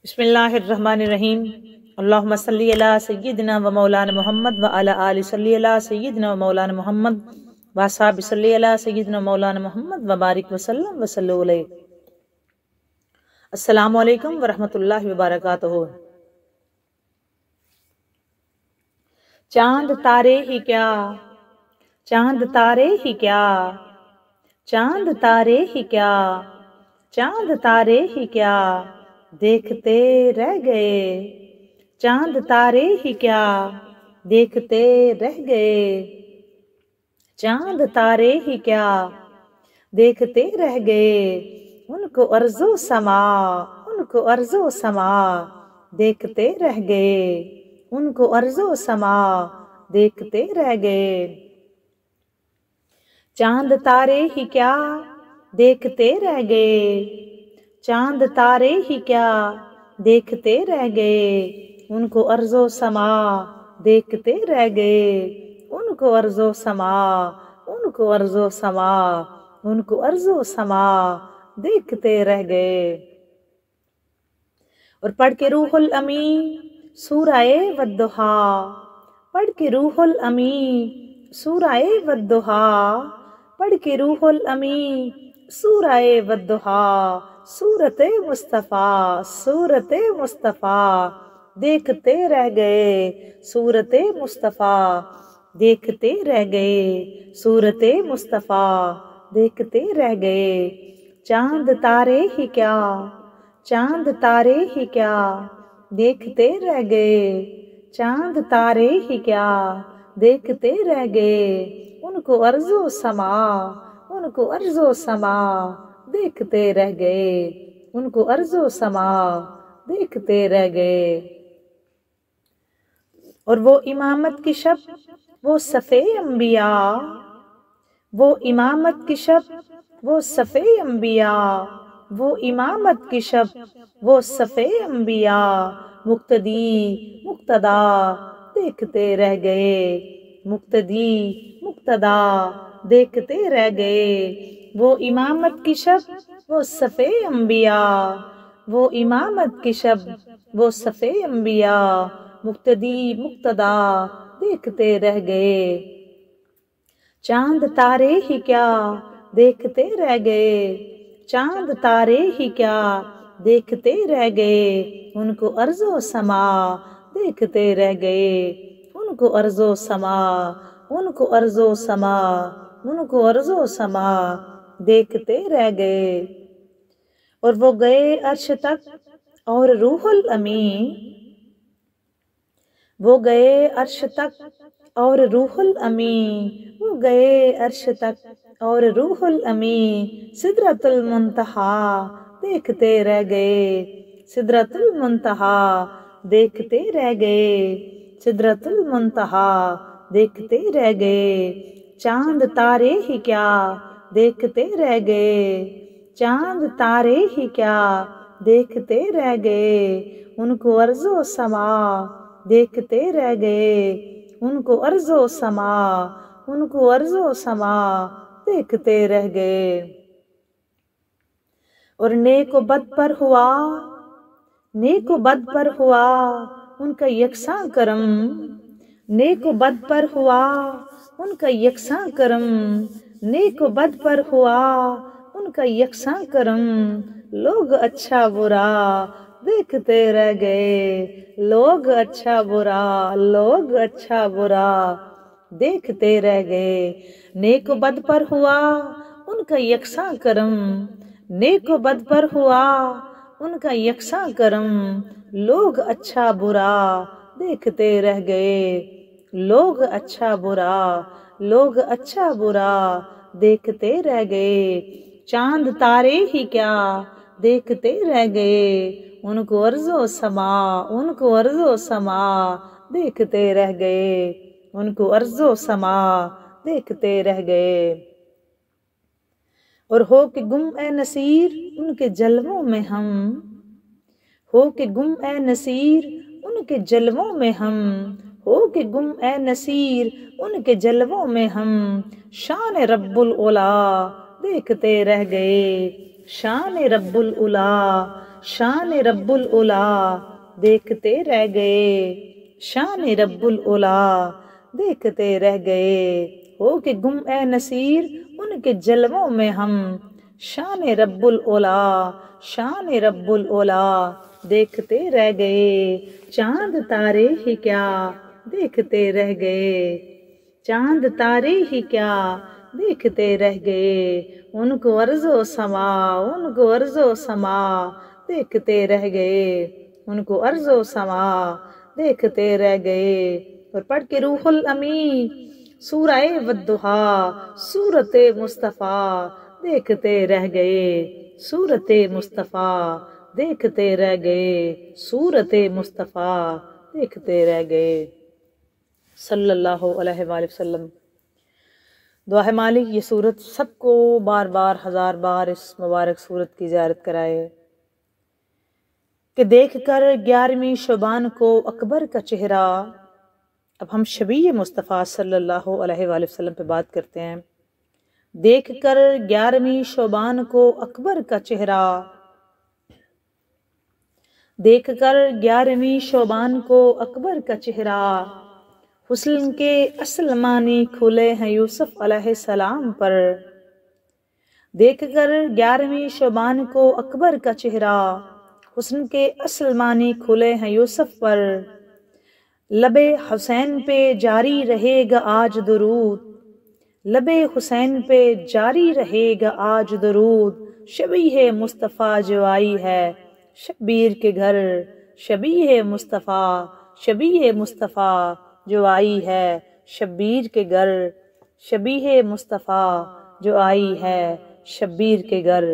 بسم اللہ الرحمن الرحیم اللہم صلی علی سیدنا و مولانا محمد و علی آل صلی علی سیدنا و مولانا محمد و اصحاب صلی علی سیدنا و مولانا محمد و بارک وسلم و صلی علیہ. السلام علیکم ورحمۃ اللہ وبرکاتہ. چاند تارے ہی کیا، چاند تارے ہی کیا، چاند تارے ہی کیا، چاند تارے ہی کیا دیکھتے رہ گئے، چاند تارے ہی کیا دیکھتے رہ گئے، چاند تارے ہی کیا دیکھتے رہ گئے. ان کو ارض و سما، ان کو ارض و سما دیکھتے رہ گئے، ان کو ارض و سما دیکھتے رہ گئے. چاند تارے ہی کیا دیکھتے رہ گئے، چاند تارے ہی کیا دیکھتے رہ گئے. ان کو ارض و سما دیکھتے رہ گئے، ان کو ارض و سما، ان کو ارض و سما، ان کو ارض و سما دیکھتے رہ گئے. اور پڑھ کے روح الامین سورہ والضحا، پڑھ کے روح الامین سورہ والضحا، پڑھ کے روح الامین سورہ والضحا. سورت مصطفیٰ، سورت مصطفیٰ دیکھتے رہ گئے، سورت مصطفیٰ دیکھتے رہ گئے، سورت مصطفیٰ دیکھتے رہ گئے. چاند تارے ہی کیا، چاند تارے ہی کیا دیکھتے رہ گئے، چاند تارے ہی کیا دیکھتے رہ گئے. ان کو ارض و سما، ان کو ارض و سما دیکھتے رہ گئے، ان کو ارض و سما دیکھتے رہ گئے. اور وہ امامت کی شب، وہ صفِ انبیاء، وہ امامت کی شب، وہ صفِ انبیاء، وہ امامت کی شب، وہ صفِ انبیاء. مقتدی مقتدا دیکھتے رہ گئے، مقتدی مقتدا دیکھتے رہ گئے. وہ امامت کی شب، وہ صفِ انبیاء، وہ امامت کی شب، وہ صفِ انبیاء. مقتدی مقتدا دیکھتے رہ گئے. چاند تارے ہی کیا دیکھتے رہ گئے، چاند تارے ہی کیا دیکھتے رہ گئے. ان کو ارض و سما دیکھتے رہ گئے، ان کو ارض و سما، ان کو ارض و سما، ان کو ارض و سما دیکھتے رہ گئے. اور وہ گئے عرش تک اور روح الامین، وہ گئے عرش تک اور روح الامین، وہ گئے عرش تک اور روح الامین. سدرۃ المنتہا دیکھتے رہ گئے، سدرۃ المنتہا دیکھتے رہ گئے، سدرۃ المنتہا دیکھتے رہ گئے. چاند تارے ہی کیا دیکھتے رہ گئے، چاند تارے ہی کیا دیکھتے رہ گئے. ان کو ارض و سما دیکھتے رہ گئے، ان کو ارض و سما، ان کو ارض و سما دیکھتے رہ گئے. اور نیک و بد پر ہوا، نیک و بد پر ہوا ان کا یکساں کرم، نیک و بد پر ہوا ان کا یکساں کرم، نیک و بد پر ہوا ان کا یکساں کرم. لوگ اچھا برا دیکھتے رہ گئے، لوگ اچھا برا، لوگ اچھا برا دیکھتے رہ گئے. نیک و بد پر ہوا ان کا یکساں کرم، نیک و بد پر ہوا ان کا یکساں کرم. لوگ اچھا برا دیکھتے رہ گئے، لوگ اچھا برا، لوگ اچھا برا دیکھتے رہ گئے. چاند تارے ہی کیا دیکھتے رہ گئے، ان کو ارض و سما، ان کو ارض و سما دیکھتے رہ گئے، ان کو ارض و سما دیکھتے رہ گئے. اور ہو کہ گم اے نصیر ان کے جلووں میں ہم، ہو کہ گم اے نصیر ان کے جلووں میں ہم، ہو کہ گم اے نصیر ان کے جلووں میں ہم. شان رب العلا دیکھتے رہ گئے، شان رب العلا، شان رب العلا دیکھتے رہ گئے، شان رب العلا دیکھتے رہ گئے، ہو کہ گم اے نصیر ان کے جلووں میں ہم، شان رب العلا شان رب العلا دیکھتے رہ گئے، چاند تارے ہی کیا دیکھتے رہ گئے، چاند تارے ہی کیا دیکھتے رہ گئے، ان کو عرض و سما ان کو عرض و سما دیکھتے رہ گئے، ان کو عرض و سما دیکھتے رہ گئے۔ اور پڑھ کے روح الامین سورہ والضحا سورت مصطفیٰ دیکھتے رہ گئے، سورت مصطفیٰ دیکھتے رہ گئے، سورت مصطفیٰ دیکھتے رہ گئے، صلی اللہ علیہ وآلہ وسلم۔ دعا ہے مالک یہ سورت سب کو بار بار ہزار بار اس مبارک سورت کی زیارت کرائے کہ دیکھ کر 11ویں شعبان کو اکبر کا چہرہ۔ اب ہم شبیہ مصطفیٰ صلی اللہ علیہ وآلہ وسلم پہ بات کرتے ہیں۔ دیکھ کر 11ویں شعبان کو اکبر کا چہرہ، دیکھ کر 11ویں شعبان کو اکبر کا چہرہ، حسن کے اصل معنی کھلے ہیں یوسف علیہ السلام پر، دیکھ کر 11ویں شعبان کو اکبر کا چہرہ، حسن کے اصل معنی کھلے ہیں یوسف پر، لب حسین پہ جاری رہے گا آج درود، لب حسین پہ جاری رہے گا آج درود، شبیہ مصطفیٰ جو آئی ہے شبیر کے گھر، شبیہ مصطفیٰ شبیہ مصطفیٰ جو آئی ہے شبیر کے گھر، شبیہ مصطفیٰ جو آئی ہے شبیر کے گھر۔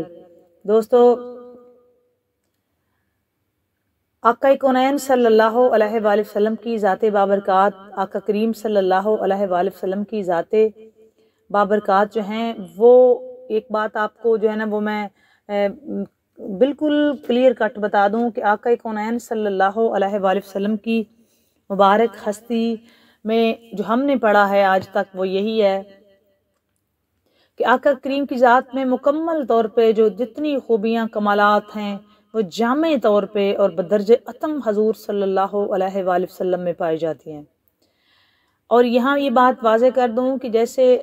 دوستو آقا کونین صلی اللہ علیہ وآلہ وسلم کی ذات بابرکات، آقا کریم صلی اللہ علیہ وآلہ وسلم کی ذات بابرکات جو ہیں وہ ایک بات آپ کو جو ہے نا وہ میں بالکل کلیئر کٹ بتا دوں کہ آقا کونین صلی اللہ علیہ وآلہ وسلم کی مبارک ہستی میں جو ہم نے پڑھا ہے آج تک وہ یہی ہے کہ آقا کریم کی ذات میں مکمل طور پہ جو جتنی خوبیاں کمالات ہیں وہ جامع طور پہ اور بدرجہ اتم حضور صلی اللہ علیہ وآلہ وسلم میں پائی جاتی ہیں۔ اور یہاں یہ بات واضح کر دوں کہ جیسے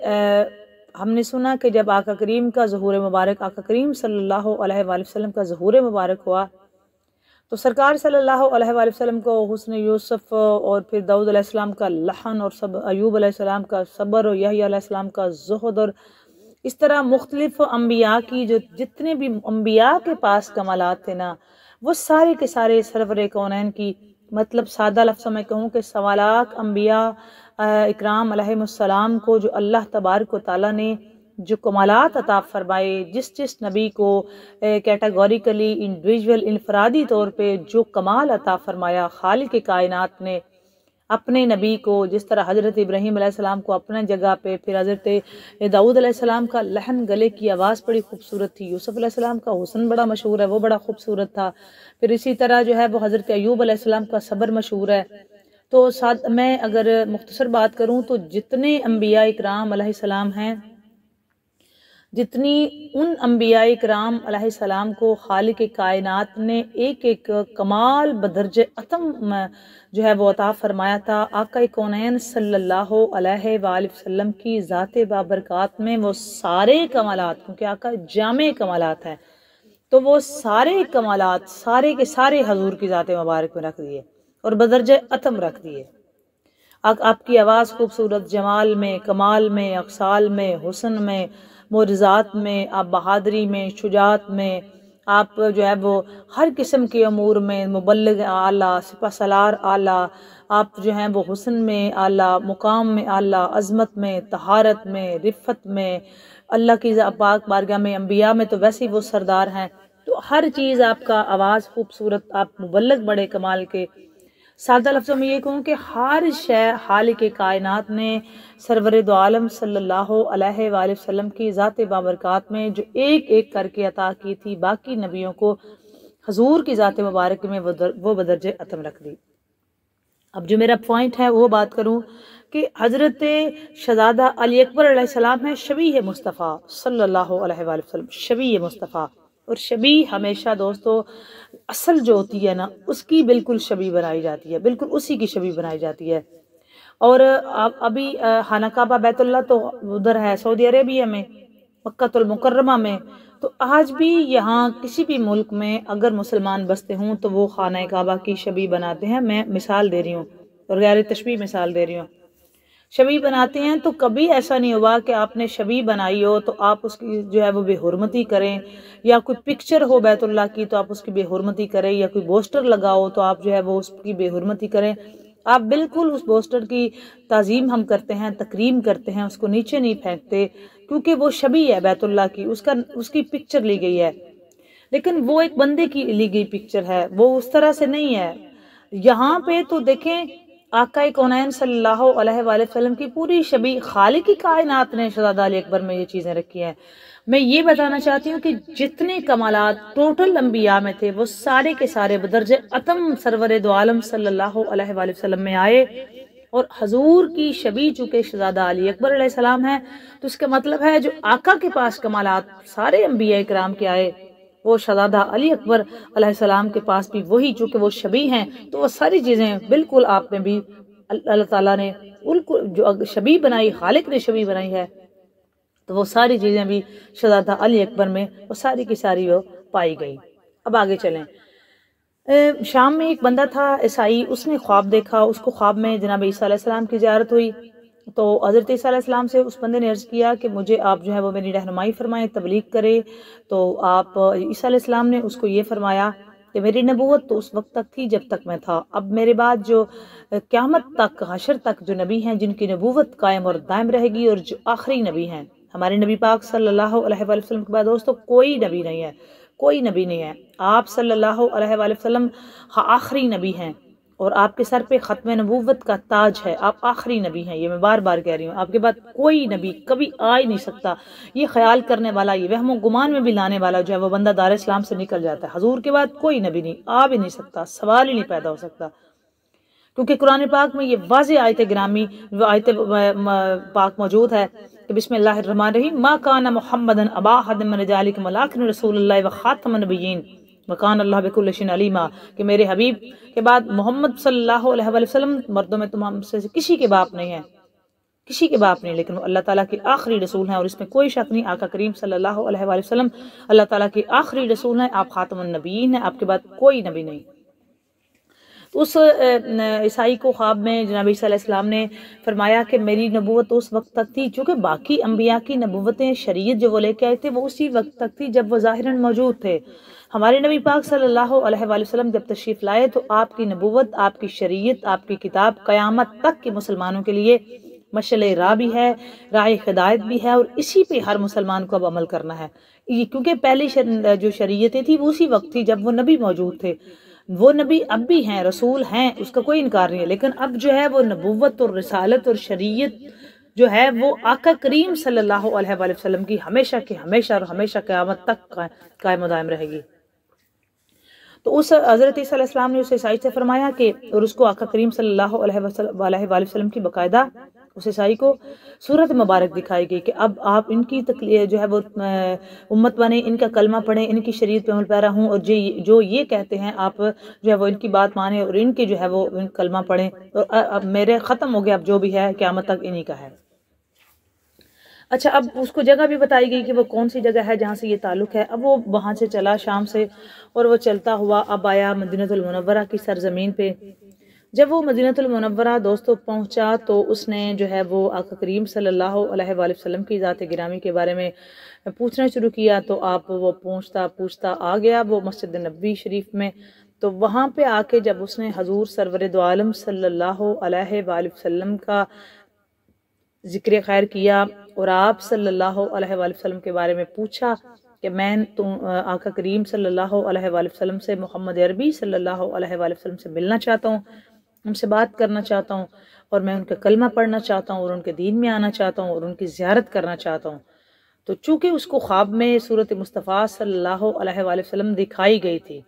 ہم نے سنا کہ جب آقا کریم کا ظہور مبارک، آقا کریم صلی اللہ علیہ وآلہ وسلم کا ظہور مبارک ہوا تو سرکار صلی اللہ علیہ وآلہ وسلم کو حسن یوسف اور پھر داؤد علیہ السلام کا لحن اور ایوب علیہ السلام کا صبر اور یحییٰ علیہ السلام کا زہد اور اس طرح مختلف انبیاء کی جو جتنے بھی انبیاء کے پاس کمالات تھے نا وہ سارے کے سارے سرور کونین کی، مطلب سادہ لفظوں میں کہوں کہ سوالاق انبیاء اکرام علیہ السلام کو جو اللہ تبارک و تعالیٰ نے جو کمالات عطا فرمائے، جس نبی کو کیٹاگوریکلی انڈیویجول انفرادی طور پہ جو کمال عطا فرمایا خالق کائنات نے اپنے نبی کو، جس طرح حضرت ابراہیم علیہ السلام کو اپنے جگہ پہ، پھر حضرت داؤد علیہ السلام کا لحن گلے کی آواز بڑی خوبصورت تھی، یوسف علیہ السلام کا حسن بڑا مشہور ہے وہ بڑا خوبصورت تھا، پھر اسی طرح جو ہے وہ حضرت ایوب علیہ السلام کا صبر مشہور ہے۔ تو میں اگر مختصر بات کروں تو جتنے انبیاء اکرام علیہ السلام ہیں، جتنی ان انبیاء اکرام علیہ السلام کو خالق کائنات نے ایک ایک کمال بدرجہ اتم جو ہے وہ عطا فرمایا تھا، آقا کونین صلی اللہ علیہ وآلہ وسلم کی ذات بابرکات میں وہ سارے کمالات، کیونکہ آقا جامع کمالات ہیں تو وہ سارے کمالات سارے کے سارے حضور کی ذات مبارک میں رکھ دیے اور بدرجہ اتم رکھ دیے۔ آپ کی آواز خوبصورت، جمال میں، کمال میں، اقصال میں، حسن میں، معجزات میں، آپ بہادری میں، شجاعت میں، آپ جو ہے وہ ہر قسم کے امور میں مبلغ اعلیٰ، سپہ سالار اعلیٰ، آپ جو ہیں وہ حسن میں اعلیٰ، مقام میں اعلیٰ، عظمت میں، طہارت میں، رفت میں، اللہ کی پاک بارگاہ میں، انبیاء میں تو ویسے ہی وہ سردار ہیں، تو ہر چیز آپ کا آواز خوبصورت، آپ مبلغ بڑے کمال کے۔ سادہ لفظوں میں یہ کہوں کہ ہر شے خالق کائنات نے سرور دو عالم صلی اللہ علیہ وآلہ وسلم کی ذات بابرکات میں جو ایک ایک کر کے عطا کی تھی، باقی نبیوں کو حضور کی ذات مبارک میں وہ بدرجہ اتم رکھ دی۔ اب جو میرا پوائنٹ ہے وہ بات کروں کہ حضرت شہزادہ علی اکبر علیہ السلام ہے شبیہ مصطفیٰ صلی اللہ علیہ وآلہ وسلم، شبیہ مصطفیٰ اور شبی ہمیشہ دوستو اصل جو ہوتی ہے نا اس کی بالکل شبی بنائی جاتی ہے، بالکل اسی کی شبی بنائی جاتی ہے۔ اور ابھی خانہ کعبہ بیت اللہ تو ادھر ہے سعودی عربیہ میں، مکہ المکرمہ میں، تو آج بھی یہاں کسی بھی ملک میں اگر مسلمان بستے ہوں تو وہ خانہ کعبہ کی شبی بناتے ہیں۔ میں مثال دے رہی ہوں اور غیر تشبیہ مثال دے رہی ہوں، شبی بناتے ہیں تو کبھی ایسا نہیں ہوا کہ آپ نے شبی بنائی ہو تو آپ اس کی جو ہے وہ بے حرمتی کریں، یا کوئی پکچر ہو بیت اللہ کی تو آپ اس کی بے حرمتی کریں، یا کوئی پوسٹر لگاؤ تو آپ جو ہے وہ اس کی بے حرمتی کریں۔ آپ بالکل اس پوسٹر کی تعظیم ہم کرتے ہیں، تکریم کرتے ہیں، اس کو نیچے نہیں پھینکتے، کیونکہ وہ شبی ہے بیت اللہ کی، اس کی پکچر لی گئی ہے، لیکن وہ ایک بندے کی لی گئی پکچر ہے، وہ اس طرح سے نہیں ہے۔ یہاں پہ تو دیکھیں آقا کونین صلی اللہ علیہ وآلہ وسلم کی پوری شبی، خالق کی کائنات نے شہزادہ علی اکبر میں یہ چیزیں رکھی ہیں۔ میں یہ بتانا چاہتی ہوں کہ جتنے کمالات ٹوٹل انبیاء میں تھے وہ سارے کے سارے بدرجہ اتم سرور دو عالم صلی اللہ علیہ وآلہ وسلم میں آئے، اور حضور کی شبی چونکہ شہزادہ علی اکبر علیہ السلام ہے تو اس کا مطلب ہے جو آقا کے پاس کمالات سارے انبیاء کرام کے آئے وہ شہزادہ علی اکبر علیہ السلام کے پاس بھی وہی، چونکہ وہ شبی ہیں تو وہ ساری چیزیں بالکل آپ میں بھی اللہ تعالیٰ نے جو شبی بنائی، خالق نے شبی بنائی ہے تو وہ ساری چیزیں بھی شہزادہ علی اکبر میں وہ ساری کی ساری وہ پائی گئی۔ اب آگے چلیں، شام میں ایک بندہ تھا عیسائی، اس نے خواب دیکھا، اس کو خواب میں جناب عیسیٰ علیہ السلام کی زیارت ہوئی، تو حضرت عیسیٰ علیہ السلام سے اس بندے نے عرض کیا کہ مجھے آپ جو ہے وہ میری رہنمائی فرمائیں، تبلیغ کرے، تو آپ عیسیٰ علیہ السلام نے اس کو یہ فرمایا کہ میری نبوت تو اس وقت تک تھی جب تک میں تھا، اب میرے بعد جو قیامت تک حشر تک جو نبی ہیں جن کی نبوت قائم اور دائم رہے گی، اور جو آخری نبی ہیں ہمارے نبی پاک صلی اللہ علیہ وآلہ وسلم کے بعد دوستو کوئی نبی نہیں ہے، کوئی نبی نہیں ہے، آپ صلی اللہ علیہ وآلہ وسلم آخری نبی ہیں، اور آپ کے سر پہ ختم نبوت کا تاج ہے، آپ آخری نبی ہیں، یہ میں بار بار کہہ رہی ہوں، آپ کے بعد کوئی نبی کبھی آ ہی نہیں سکتا۔ یہ خیال کرنے والا، یہ وہم و گمان میں بھی لانے والا جو ہے وہ بندہ دار اسلام سے نکل جاتا ہے۔ حضور کے بعد کوئی نبی نہیں، آ بھی نہیں سکتا، سوال ہی نہیں پیدا ہو سکتا، کیونکہ قرآن پاک میں یہ واضح آیت گرامی آیت پاک موجود ہے کہ بسم اللہ الرحمن الرحیم، ما کان محمد ابا احد من رجالکم ولکن رسول اللہ وخاتم النبیین وکان اللہ بکل شیء علیما، کہ میرے حبیب کے بعد محمد صلی اللہ علیہ وآلہ وسلم مردوں میں تمام سے کسی کے باپ نہیں ہے، کسی کے باپ نہیں، لیکن وہ اللہ تعالیٰ کے آخری رسول ہیں، اور اس میں کوئی شک نہیں، آقا کریم صلی اللہ علیہ وآلہ وسلم اللہ تعالیٰ کے آخری رسول ہیں، آپ خاتم النبیین ہیں، آپ کے بعد کوئی نبی نہیں۔ اس عیسائی کو خواب میں جناب عیسیٰ علیہ السلام نے فرمایا کہ میری نبوت اس وقت تک تھی، چونکہ باقی انبیاء کی نبوتیں، شریعت جو وہ لے کے آئے تھے وہ اسی وقت تک تھی جب وہ ظاہراً موجود تھے۔ ہمارے نبی پاک صلی اللہ علیہ وآلہ وسلم جب تشریف لائے تو آپ کی نبوت، آپ کی شریعت، آپ کی کتاب قیامت تک کے مسلمانوں کے لیے مشعل راہ بھی ہے، راہ ہدایت بھی ہے، اور اسی پہ ہر مسلمان کو اب عمل کرنا ہے، کیونکہ پہلی جو شریعتیں تھی وہ اسی وقت تھی جب وہ نبی موجود تھے، وہ نبی اب بھی ہیں، رسول ہیں، اس کا کوئی انکار نہیں ہے، لیکن اب جو ہے وہ نبوت اور رسالت اور شریعت جو ہے وہ آقا کریم صلی اللہ علیہ وآلہ وسلم کی ہمیشہ کے ہمیشہ اور ہمیشہ قیامت تک قائم و دائم رہے گی۔ تو اس حضرت عیسیٰ علیہ السلام نے اس عیسائی سے فرمایا کہ، اور اس کو آقا کریم صلی اللہ علیہ وآلہ وسلم کی باقاعدہ اس عیسائی کو صورت مبارک دکھائی گئی کہ اب آپ ان کی جو ہے وہ امت بنے، ان کا کلمہ پڑھیں، ان کی شریعت پہ عمل پیرا ہوں، اور جو یہ کہتے ہیں آپ جو ہے وہ ان کی بات مانیں اور ان کے جو ہے وہ کلمہ پڑھیں، اور اب میرے ختم ہو گیا، اب جو بھی ہے قیامت تک انہی کا ہے۔ اچھا، اب اس کو جگہ بھی بتائی گئی کہ وہ کون سی جگہ ہے جہاں سے یہ تعلق ہے۔ اب وہ وہاں سے چلا شام سے، اور وہ چلتا ہوا اب آیا مدینہ المنورہ کی سرزمین پہ۔ جب وہ مدینہ المنورہ دوستو پہنچا تو اس نے جو ہے وہ آقا کریم صلی اللہ علیہ وآلہ وسلم کی ذات گرامی کے بارے میں پوچھنا شروع کیا، تو آپ وہ پوچھتا آ گیا وہ مسجد نبوی شریف میں، تو وہاں پہ آ کے جب اس نے حضور سرور دو عالم صلی اللہ علیہ وآلہ وسلم کا ذکر خیر کیا، اور آپ صلی اللہ علیہ وآلہ وسلم کے بارے میں پوچھا کہ میں آقا کریم صلی اللہ علیہ وآلہ وسلم سے، محمد عربی صلی اللہ علیہ وآلہ وسلم سے ملنا چاہتا ہوں، ان سے بات کرنا چاہتا ہوں، اور میں ان کا کلمہ پڑھنا چاہتا ہوں، اور ان کے دین میں آنا چاہتا ہوں، اور ان کی زیارت کرنا چاہتا ہوں۔ تو چونکہ اس کو خواب میں صورت مصطفیٰ صلی اللہ علیہ وآلہ وسلم دکھائی گئی تھی،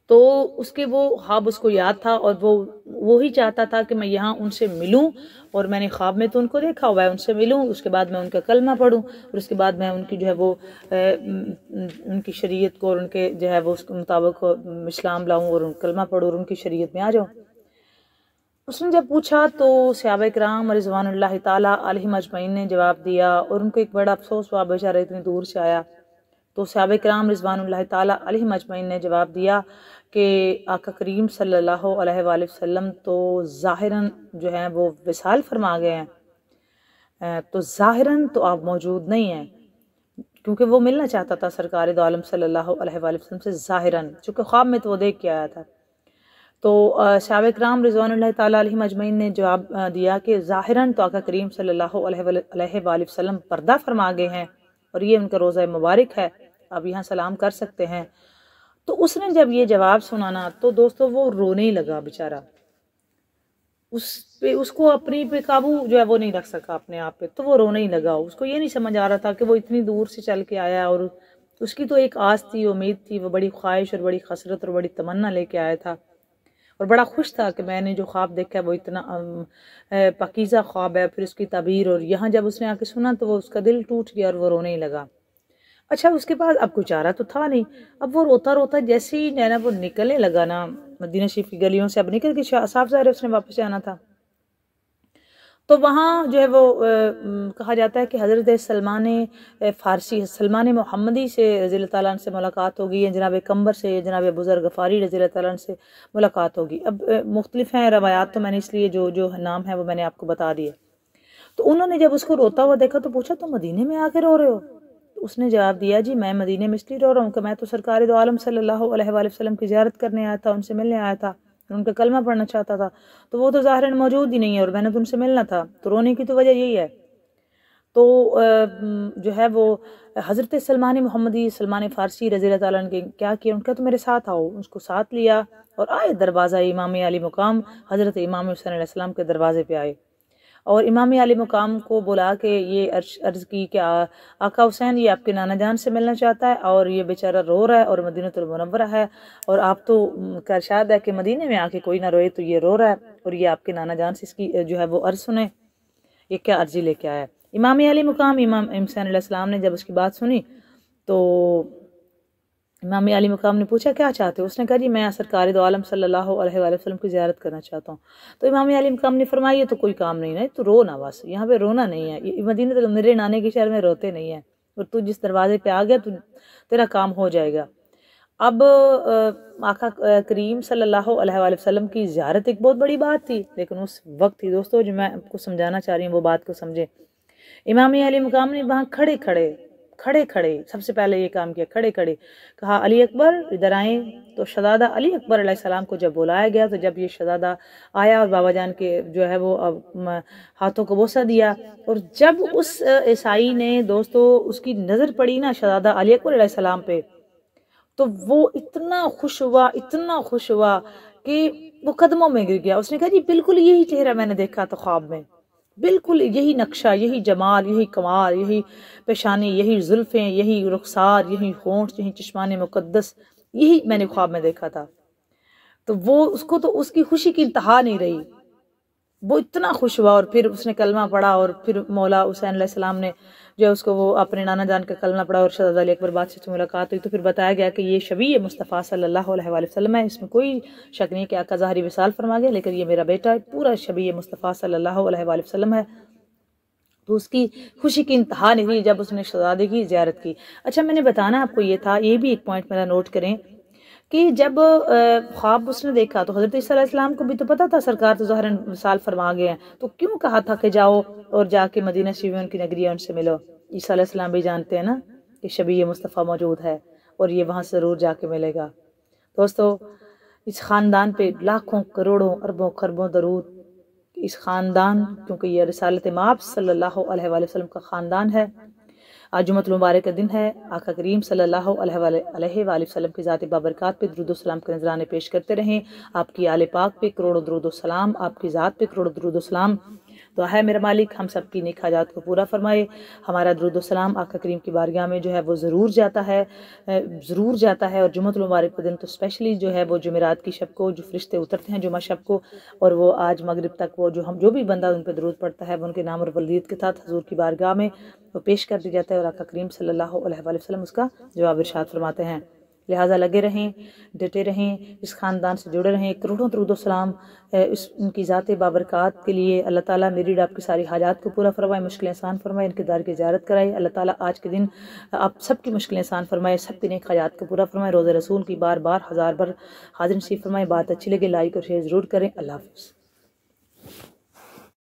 تو اس کے وہ خواب اس کو یاد تھا اور وہ وہی چاہتا تھا کہ میں یہاں ان سے ملوں، اور میں نے خواب میں تو ان کو دیکھا ہوا ہے، ان سے ملوں، اس کے بعد میں ان کا کلمہ پڑھوں، اور اس کے بعد میں ان کی جو ہے وہ ان کی شریعت کو اور ان کے جو ہے وہ اس کے مطابق اسلام لاؤں اور ان کلمہ پڑھوں اور ان کی شریعت میں آ جاؤں۔ اس نے جب پوچھا تو صحابہ کرام رضوان اللہ تعالیٰ علیہم اجمعین نے جواب دیا، اور ان کو ایک بڑا افسوس ہوا، بیچارہ اتنی دور سے آیا۔ تو صحابہ کرام رضوان اللہ تعالیٰ علیہم اجمعین نے جواب دیا کہ آقا کریم صلی اللہ علیہ وآلہ وسلم تو ظاہراً جو ہے وہ وصال فرما گئے ہیں، تو ظاہراً تو آپ موجود نہیں ہیں، کیونکہ وہ ملنا چاہتا تھا سرکار دو عالم صلی اللہ علیہ وآلہ وسلم سے ظاہراً، چونکہ خواب میں تو وہ دیکھ کے آیا تھا۔ تو صحابہ کرام رضوان اللہ تعالیٰ علیہم اجمعین نے جواب دیا کہ ظاہراً تو آقا کریم صلی اللہ علیہ وآلہ وسلم پردہ فرما گئے ہیں، اور یہ ان کا روزہ مبارک ہے، آپ یہاں سلام کر سکتے ہیں۔ تو اس نے جب یہ جواب سنا نا تو دوستو وہ رونے ہی لگا بیچارہ، اس کو اپنی پہ قابو جو ہے وہ نہیں رکھ سکا اپنے آپ پہ، تو وہ رونے ہی لگا۔ اس کو یہ نہیں سمجھ آ رہا تھا کہ وہ اتنی دور سے چل کے آیا، اور اس کی تو ایک آس تھی، امید تھی، وہ بڑی خواہش اور بڑی خسرت اور بڑی تمنا لے کے آیا تھا، اور بڑا خوش تھا کہ میں نے جو خواب دیکھا ہے وہ اتنا پاکیزہ خواب ہے، پھر اس کی تعبیر، اور یہاں جب اس نے آ کے سنا تو وہ اس کا دل ٹوٹ گیا اور وہ رونے ہی لگا۔ اچھا اس کے بعد اب کوئی چارہ تو تھا نہیں، اب وہ روتا روتا جیسے ہی نا وہ نکلنے لگا نا مدینہ شریف کی گلیوں سے، اب نکل کے صاف ظاہر ہے اس نے واپس جانا تھا، تو وہاں جو ہے وہ کہا جاتا ہے کہ حضرت سلمان فارسی، سلمان محمدی سے رضی اللہ تعالیٰ عنہ سے ملاقات ہوگی، یا جناب قمبر سے، یا جناب ابو ذر غفاری رضی اللہ تعالیٰ عنہ سے ملاقات ہوگی۔ اب مختلف ہیں روایات، تو میں نے اس لیے جو نام ہے وہ میں نے آپ کو بتا دیے۔ تو انہوں نے جب اس کو روتا ہوا دیکھا تو پوچھا تو مدینے میں آ کے رو رہے ہو؟ اس نے جواب دیا جی میں مدینے میں اس لیے رو رہا ہوں کہ میں تو سرکار دو عالم صلی اللہ علیہ وآلہ وسلم کی زیارت کرنے آیا تھا، ان سے ملنے آیا تھا، ان کا کلمہ پڑھنا چاہتا تھا، تو وہ تو ظاہراً موجود ہی نہیں ہے، اور میں نے تو ان سے ملنا تھا، تو رونے کی تو وجہ یہی ہے۔ تو جو ہے وہ حضرت سلمان محمدی، سلمان فارسی رضی اللہ تعالیٰ عنہ کیا کیا، ان کا تو میرے ساتھ آؤ، اس کو ساتھ لیا اور آئے دروازہ امام علی مقام حضرت امام حسین علیہ السلام کے دروازے پہ آئے، اور امام علی مقام کو بلا کے یہ عرض کی کہ آقا حسین یہ آپ کے نانا جان سے ملنا چاہتا ہے، اور یہ بیچارہ رو رہا ہے اور مدینہ المنورہ ہے، اور آپ تو کا ارشاد ہے کہ مدینے میں آ کے کوئی نہ روئے، تو یہ رو رہا ہے، اور یہ آپ کے نانا جان سے اس کی جو ہے وہ عرض سنیں، یہ کیا عرضی لے کے آیا ہے۔ امام علی مقام امام حسین علیہ السلام نے جب اس کی بات سنی تو امام علی مقام نے پوچھا کیا چاہتے ہو؟ اس نے کہا جی میں سرکار دو عالم صلی اللہ علیہ وآلہ وسلم کی زیارت کرنا چاہتا ہوں۔ تو امام علی مقام نے فرمایا یہ تو کوئی کام نہیں ہے، تو رو نہ، بس یہاں پہ رونا نہیں ہے، یہ مدینہ میرے نانے کے شہر میں روتے نہیں ہیں، اور تو جس دروازے پہ آ گیا تو تیرا کام ہو جائے گا۔ اب آقا کریم صلی اللہ علیہ وآلہ وسلم کی زیارت ایک بہت بڑی بات تھی، لیکن اس وقت تھی دوستو جو میں آپ کو سمجھانا چاہ رہی ہوں وہ بات کو سمجھیں۔ امام علی مقام نے وہاں کھڑے کھڑے سب سے پہلے یہ کام کیا، کھڑے کہا علی اکبر ادھر آئیں، تو شہزادہ علی اکبر علیہ السلام کو جب بلایا گیا تو جب یہ شہزادہ آیا اور بابا جان کے جو ہے وہ ہاتھوں کو بوسہ دیا، اور جب اس عیسائی نے دوستو اس کی نظر پڑی نا شہزادہ علی اکبر علیہ السلام پہ، تو وہ اتنا خوش ہوا کہ وہ قدموں میں گر گیا۔ اس نے کہا جی بالکل یہی چہرہ میں نے دیکھا تھا خواب میں، بالکل یہی نقشہ، یہی جمال، یہی کمال، یہی پیشانی، یہی زلفیں، یہی رخسار، یہی ہونٹ، یہی چشمان مقدس، یہی میں نے خواب میں دیکھا تھا۔ تو وہ اس کو تو اس کی خوشی کی انتہا نہیں رہی، وہ اتنا خوش ہوا، اور پھر اس نے کلمہ پڑھا، اور پھر مولا حسین علیہ السلام نے جو ہے اس کو وہ اپنے نانا جان کا کلمہ پڑھا، اور شہزادہ علی اکبر بادشاہ سے ملاقات ہوئی، تو پھر بتایا گیا کہ یہ شبیہ مصطفیٰ صلی اللہ علیہ وآلہ وسلم ہے، اس میں کوئی شک نہیں کہ آقا ظاہری وصال فرما گیا، لیکن یہ میرا بیٹا ہے، پورا شبیہ مصطفیٰ صلی اللہ علیہ وآلہ وسلم ہے۔ تو اس کی خوشی کی انتہا نہیں تھی جب اس نے شہزادے کی زیارت کی۔ اچھا میں نے بتانا آپ کو یہ تھا، یہ بھی ایک پوائنٹ میرا نوٹ کریں کہ جب خواب اس نے دیکھا تو حضرت عیسیٰ علیہ السلام کو بھی تو پتا تھا سرکار تو ظاہراً وصال فرما گئے ہیں، تو کیوں کہا تھا کہ جاؤ اور جا کے مدینہ شریف میں ان کی نگری ہے ان سے ملو؟ عیسیٰ علیہ السلام بھی جانتے ہیں نا کہ شبیہ مصطفیٰ موجود ہے اور یہ وہاں سے ضرور جا کے ملے گا۔ دوستو اس خاندان پہ لاکھوں کروڑوں اربوں خربوں درود، اس خاندان کیونکہ یہ رسالت مآب صلی اللہ علیہ وآلہ وسلم کا خاندان ہے۔ آج جمعۃ المبارک کا دن ہے، آقا کریم صلی اللہ علیہ وآلہ وسلم کی ذات بابرکات پہ درود و سلام کا نذرانے پیش کرتے رہیں، آپ کی آل پاک پہ کروڑوں درود و سلام، آپ کی ذات پہ کروڑوں درود و سلام۔ تو ہے میرا مالک ہم سب کی نیک حاجات کو پورا فرمائے۔ ہمارا درود و سلام آقا کریم کی بارگاہ میں جو ہے وہ ضرور جاتا ہے اور جمعۃ المبارک کے دن تو اسپیشلی جو ہے وہ جمعرات کی شب کو جو فرشتے اترتے ہیں جمعہ شب کو، اور وہ آج مغرب تک وہ جو بھی بندہ ان پہ درود پڑتا ہے وہ ان کے نام اور ولید کے ساتھ حضور کی بارگاہ میں وہ پیش کر دی جاتا ہے، اور آقا کریم صلی اللہ علیہ وآلہ وسلم اس کا جواب ارشاد فرماتے ہیں۔ لہٰذا لگے رہیں، ڈٹے رہیں، اس خاندان سے جڑے رہیں۔ کروڑوں درود و سلام ان کی ذات بابرکات کے لیے۔ اللہ تعالیٰ میری آپ کی ساری حاجات کو پورا فرمائے، مشکلیں آسان فرمائے، ان کے دار کی زیارت کرائے۔ اللہ تعالیٰ آج کے دن آپ سب کی مشکلیں آسان فرمائے، سب کی نیک حاجات کو پورا فرمائے، روزہ رسول کی بار بار ہزار بار حاضر نصیب فرمائے۔ بات اچھی لگے لائک اور شیئر ضرور کریں۔ اللہ حافظ۔